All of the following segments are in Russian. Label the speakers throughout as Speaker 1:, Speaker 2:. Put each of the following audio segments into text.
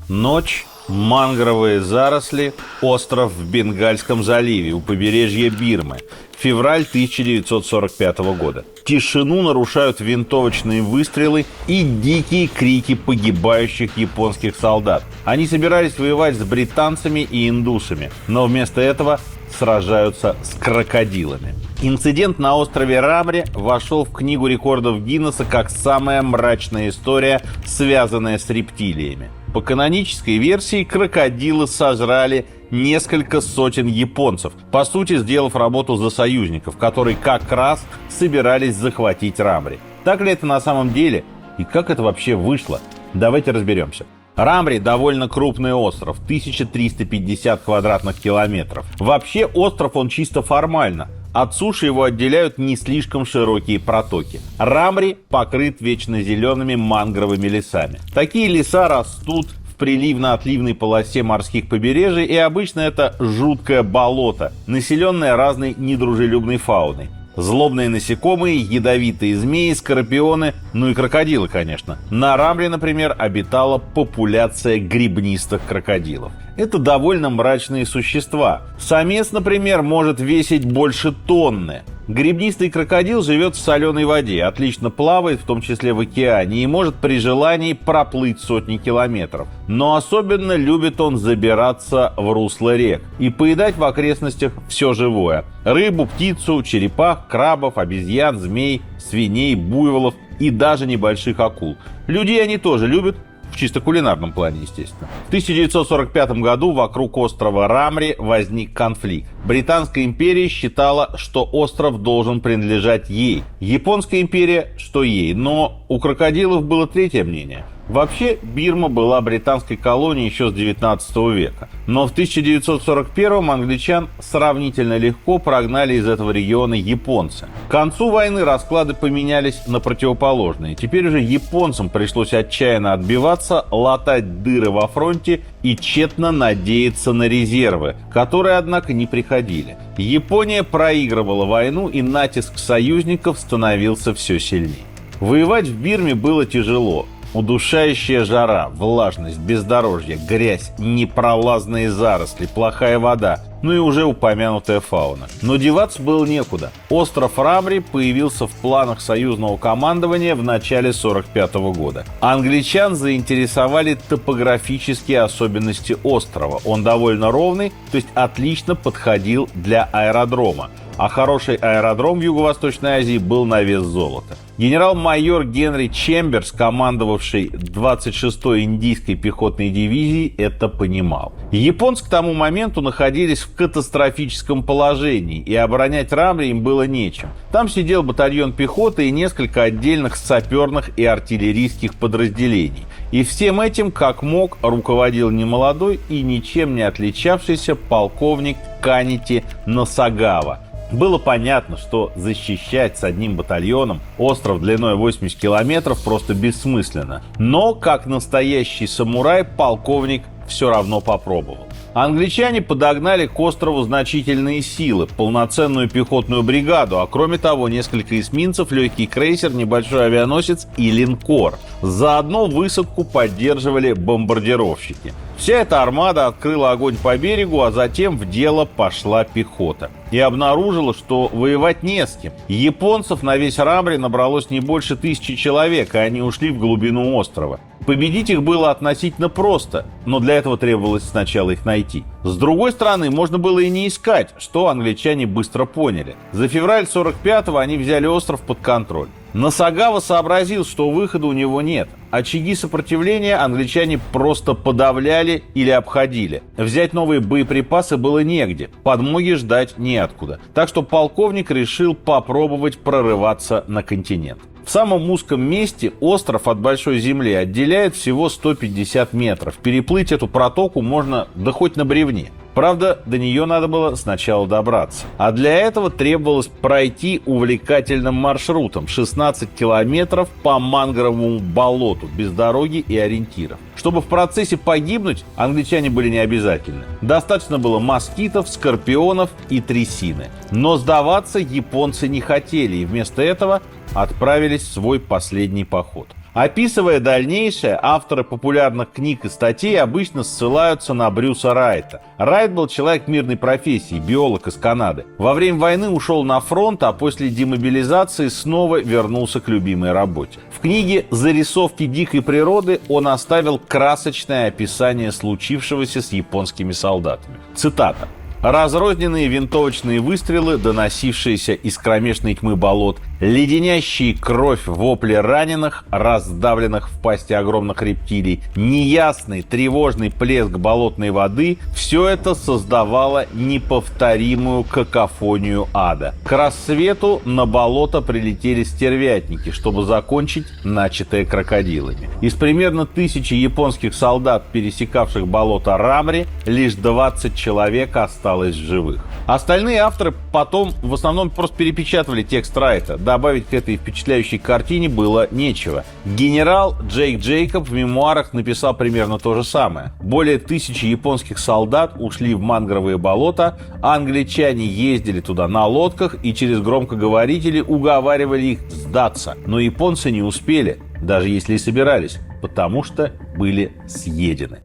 Speaker 1: Ночь, мангровые заросли, остров в Бенгальском заливе у побережья Бирмы. Февраль 1945 года. Тишину нарушают винтовочные выстрелы и дикие крики погибающих японских солдат. Они собирались воевать с британцами и индусами, но вместо этого сражаются с крокодилами. Инцидент на острове Рамри вошел в Книгу рекордов Гиннесса как самая мрачная история, связанная с рептилиями. По канонической версии, крокодилы сожрали несколько сотен японцев, по сути, сделав работу за союзников, которые как раз собирались захватить Рамри. Так ли это на самом деле? И как это вообще вышло? Давайте разберемся. Рамри довольно крупный остров, 1350 квадратных километров. Вообще остров он чисто формально. От суши его отделяют не слишком широкие протоки. Рамри покрыт вечно зелеными мангровыми лесами. Такие леса растут в приливно-отливной полосе морских побережий, и обычно это жуткое болото, населенное разной недружелюбной фауной. Злобные насекомые, ядовитые змеи, скорпионы, ну и крокодилы, конечно. На Рамре, например, обитала популяция гребнистых крокодилов. Это довольно мрачные существа. Самец, например, может весить больше тонны. Гребнистый крокодил живет в соленой воде, отлично плавает, в том числе в океане, и может при желании проплыть сотни километров. Но особенно любит он забираться в русло рек и поедать в окрестностях все живое. Рыбу, птицу, черепах, крабов, обезьян, змей, свиней, буйволов и даже небольших акул. Людей они тоже любят. В чисто кулинарном плане, естественно. В 1945 году вокруг острова Рамри возник конфликт. Британская империя считала, что остров должен принадлежать ей. Японская империя, что ей. Но у крокодилов было третье мнение. Вообще, Бирма была британской колонией еще с 19 века. Но в 1941-м англичан сравнительно легко прогнали из этого региона японцы. К концу войны расклады поменялись на противоположные. Теперь уже японцам пришлось отчаянно отбиваться, латать дыры во фронте и тщетно надеяться на резервы, которые, однако, не приходили. Япония проигрывала войну, и натиск союзников становился все сильнее. Воевать в Бирме было тяжело. Удушающая жара, влажность, бездорожье, грязь, непролазные заросли, плохая вода, ну и уже упомянутая фауна. Но деваться было некуда. Остров Рамри появился в планах союзного командования в начале 1945 года. Англичан заинтересовали топографические особенности острова. Он довольно ровный, то есть отлично подходил для аэродрома. А хороший аэродром в Юго-Восточной Азии был на вес золота. Генерал-майор Генри Чемберс, командовавший 26-й индийской пехотной дивизией, это понимал. Японцы к тому моменту находились в катастрофическом положении, и оборонять Рамри им было нечем. Там сидел батальон пехоты и несколько отдельных саперных и артиллерийских подразделений. И всем этим, как мог, руководил немолодой и ничем не отличавшийся полковник Канити Носагава. Было понятно, что защищать с одним батальоном остров длиной 80 километров просто бессмысленно. Но, как настоящий самурай, полковник все равно попробовал. Англичане подогнали к острову значительные силы, полноценную пехотную бригаду, а кроме того несколько эсминцев, легкий крейсер, небольшой авианосец и линкор. Заодно высадку поддерживали бомбардировщики. Вся эта армада открыла огонь по берегу, а затем в дело пошла пехота. И обнаружила, что воевать не с кем. Японцев на весь Рамри набралось не больше 1000 человек, и они ушли в глубину острова. Победить их было относительно просто, но для этого требовалось сначала их найти. С другой стороны, можно было и не искать, что англичане быстро поняли. За февраль 45-го они взяли остров под контроль. Носагава сообразил, что выхода у него нет. Очаги сопротивления англичане просто подавляли или обходили. Взять новые боеприпасы было негде, подмоги ждать неоткуда. Так что полковник решил попробовать прорываться на континент. В самом узком месте остров от большой земли отделяет всего 150 метров. Переплыть эту протоку можно да хоть на бревне. Правда, до нее надо было сначала добраться. А для этого требовалось пройти увлекательным маршрутом 16 километров по мангровому болоту, без дороги и ориентиров. Чтобы в процессе погибнуть, англичане были не обязательны. Достаточно было москитов, скорпионов и трясины. Но сдаваться японцы не хотели, и вместо этого отправились в свой последний поход. Описывая дальнейшее, авторы популярных книг и статей обычно ссылаются на Брюса Райта. Райт был человек мирной профессии, биолог из Канады. Во время войны ушел на фронт, а после демобилизации снова вернулся к любимой работе. В книге «Зарисовки дикой природы» он оставил красочное описание случившегося с японскими солдатами. Цитата. «Разрозненные винтовочные выстрелы, доносившиеся из кромешной тьмы болот, леденящие кровь вопли раненых, раздавленных в пасти огромных рептилий, неясный тревожный плеск болотной воды – все это создавало неповторимую какофонию ада. К рассвету на болото прилетели стервятники, чтобы закончить начатое крокодилами. Из примерно 1000 японских солдат, пересекавших болото Рамри, лишь 20 человек осталось в живых». Остальные авторы потом в основном просто перепечатывали текст Райта. Добавить к этой впечатляющей картине было нечего. Генерал Джейк Джейкоб в мемуарах написал примерно то же самое. Более 1000 японских солдат ушли в мангровые болота, а англичане ездили туда на лодках и через громкоговорители уговаривали их сдаться. Но японцы не успели, даже если и собирались, потому что были съедены.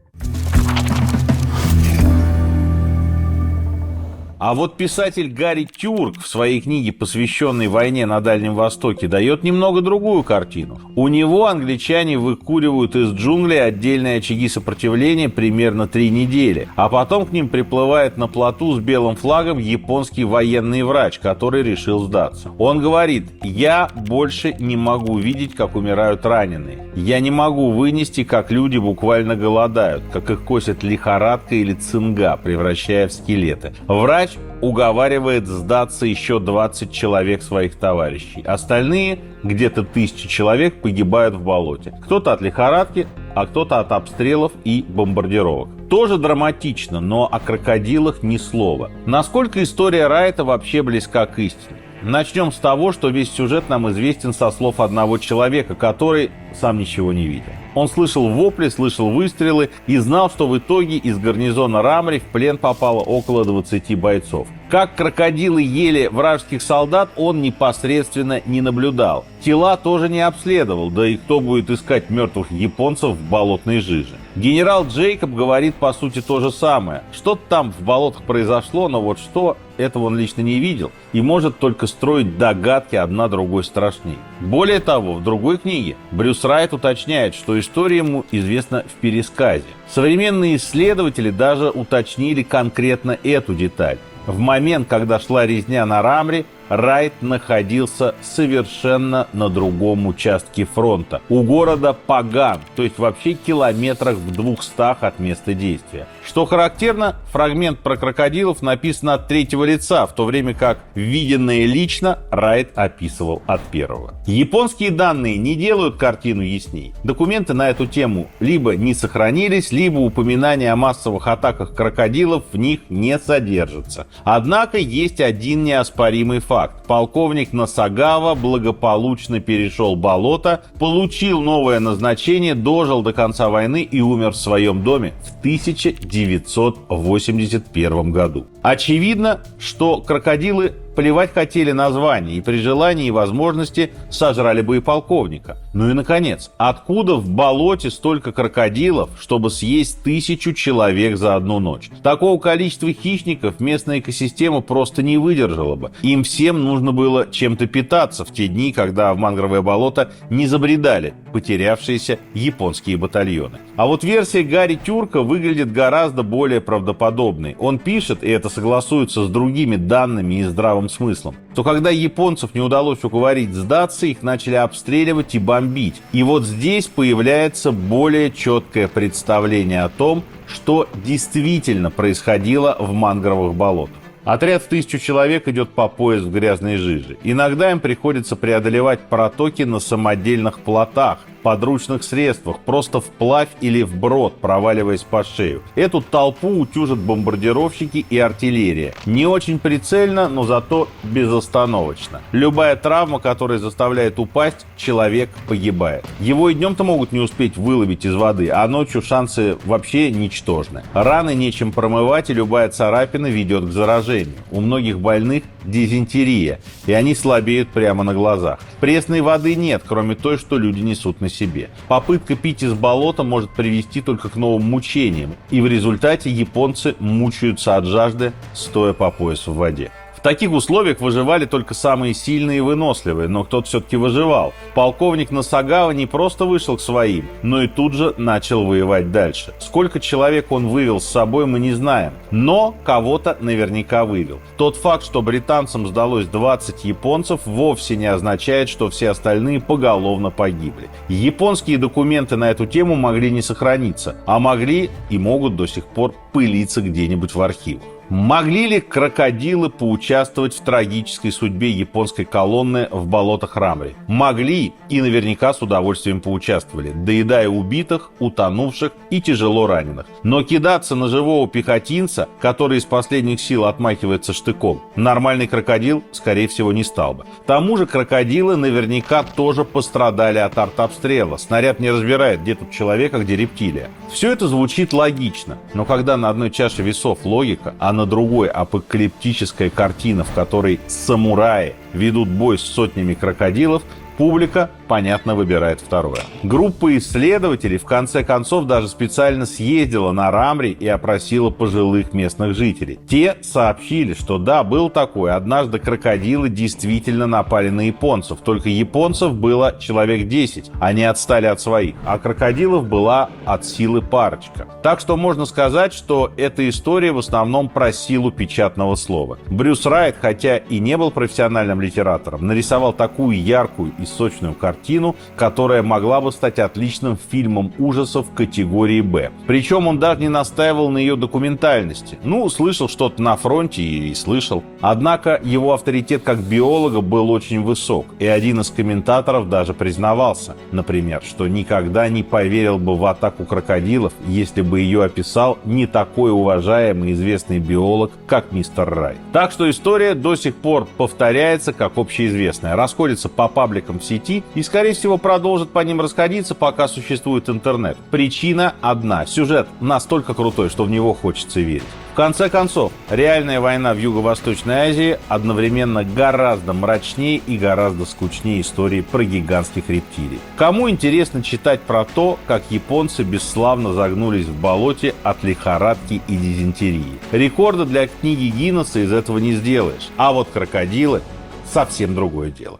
Speaker 1: А вот писатель Гарри Тюрк в своей книге, посвященной войне на Дальнем Востоке, дает немного другую картину. У него англичане выкуривают из джунглей отдельные очаги сопротивления примерно 3 недели, а потом к ним приплывает на плоту с белым флагом японский военный врач, который решил сдаться. Он говорит: «Я больше не могу видеть, как умирают раненые. Я не могу вынести, как люди буквально голодают, как их косят лихорадка или цинга, превращая в скелеты». Врач уговаривает сдаться еще 20 человек своих товарищей. Остальные, где-то 1000 человек, погибают в болоте. Кто-то от лихорадки, а кто-то от обстрелов и бомбардировок. Тоже драматично, но о крокодилах ни слова. Насколько история Райта вообще близка к истине? Начнем с того, что весь сюжет нам известен со слов одного человека, который сам ничего не видел. Он слышал вопли, слышал выстрелы и знал, что в итоге из гарнизона Рамри в плен попало около 20 бойцов. Как крокодилы ели вражеских солдат, он непосредственно не наблюдал. Тела тоже не обследовал, да и кто будет искать мертвых японцев в болотной жиже. Генерал Джейкоб говорит по сути то же самое. Что-то там в болотах произошло, но вот что, этого он лично не видел и может только строить догадки, одна другой страшнее. Более того, в другой книге Брюс Райт уточняет, что история ему известна в пересказе. Современные исследователи даже уточнили конкретно эту деталь. В момент, когда шла резня на Рамри, Райт находился совершенно на другом участке фронта, у города Паган, то есть вообще километрах в 200 от места действия. Что характерно, фрагмент про крокодилов написан от третьего лица, в то время как виденное лично Райт описывал от первого. Японские данные не делают картину ясней. Документы на эту тему либо не сохранились, либо упоминания о массовых атаках крокодилов в них не содержатся. Однако есть один неоспоримый факт. Полковник Насагава благополучно перешел болото, получил новое назначение, дожил до конца войны и умер в своем доме в 1981 году. Очевидно, что крокодилы плевать хотели на звание и при желании и возможности сожрали бы и полковника. Ну и, наконец, откуда в болоте столько крокодилов, чтобы съесть 1000 человек за одну ночь? Такого количества хищников местная экосистема просто не выдержала бы. Им всем нужно было чем-то питаться в те дни, когда в мангровое болото не забредали потерявшиеся японские батальоны. А вот версия Гарри Тюрка выглядит гораздо более правдоподобной. Он пишет, и это согласуется с другими данными и здравым смыслом, что когда японцев не удалось уговорить сдаться, их начали обстреливать и бомбить. И вот здесь появляется более четкое представление о том, что действительно происходило в мангровых болотах. Отряд в 1000 человек идет по пояс в грязной жиже. Иногда им приходится преодолевать протоки на самодельных плотах, подручных средствах, просто вплавь или вброд, проваливаясь по шею. Эту толпу утюжат бомбардировщики и артиллерия. Не очень прицельно, но зато безостановочно. Любая травма, которая заставляет упасть, человек погибает. Его и днем-то могут не успеть выловить из воды, а ночью шансы вообще ничтожны. Раны нечем промывать, и любая царапина ведет к заражению. У многих больных дизентерия, и они слабеют прямо на глазах. Пресной воды нет, кроме той, что люди несут на себе. Попытка пить из болота может привести только к новым мучениям, и в результате японцы мучаются от жажды, стоя по пояс в воде. В таких условиях выживали только самые сильные и выносливые, но кто-то все-таки выживал. Полковник Насагава не просто вышел к своим, но и тут же начал воевать дальше. Сколько человек он вывел с собой, мы не знаем, но кого-то наверняка вывел. Тот факт, что британцам сдалось 20 японцев, вовсе не означает, что все остальные поголовно погибли. Японские документы на эту тему могли не сохраниться, а могли и могут до сих пор пылиться где-нибудь в архивах. Могли ли крокодилы поучаствовать в трагической судьбе японской колонны в болотах Рамри? Могли и наверняка с удовольствием поучаствовали, доедая убитых, утонувших и тяжело раненых. Но кидаться на живого пехотинца, который из последних сил отмахивается штыком, нормальный крокодил, скорее всего, не стал бы. К тому же крокодилы наверняка тоже пострадали от артобстрела. Снаряд не разбирает, где тут человек, а где рептилия. Все это звучит логично, но когда на одной чаше весов логика, а на другой апокалиптическая картина, в которой самураи ведут бой с сотнями крокодилов, публика, понятно, выбирает второе. Группа исследователей в конце концов даже специально съездила на Рамри и опросила пожилых местных жителей. Те сообщили, что да, был такой. Однажды крокодилы действительно напали на японцев. Только японцев было человек 10. Они отстали от своих. А крокодилов была от силы парочка. Так что можно сказать, что эта история в основном про силу печатного слова. Брюс Райт, хотя и не был профессиональным литератором, нарисовал такую яркую и сочную картину, которая могла бы стать отличным фильмом ужасов категории «Б». Причем он даже не настаивал на ее документальности. Слышал что-то на фронте и слышал. Однако его авторитет как биолога был очень высок, и один из комментаторов даже признавался, например, что никогда не поверил бы в атаку крокодилов, если бы ее описал не такой уважаемый известный биолог, как мистер Райт. Так что история до сих пор повторяется как общеизвестная, расходится по пабликам в сети и, скорее всего, продолжит по ним расходиться, пока существует интернет. Причина одна. Сюжет настолько крутой, что в него хочется верить. В конце концов, реальная война в Юго-Восточной Азии одновременно гораздо мрачнее и гораздо скучнее истории про гигантских рептилий. Кому интересно читать про то, как японцы бесславно загнулись в болоте от лихорадки и дизентерии? Рекорда для книги Гиннесса из этого не сделаешь. А вот крокодилы — совсем другое дело.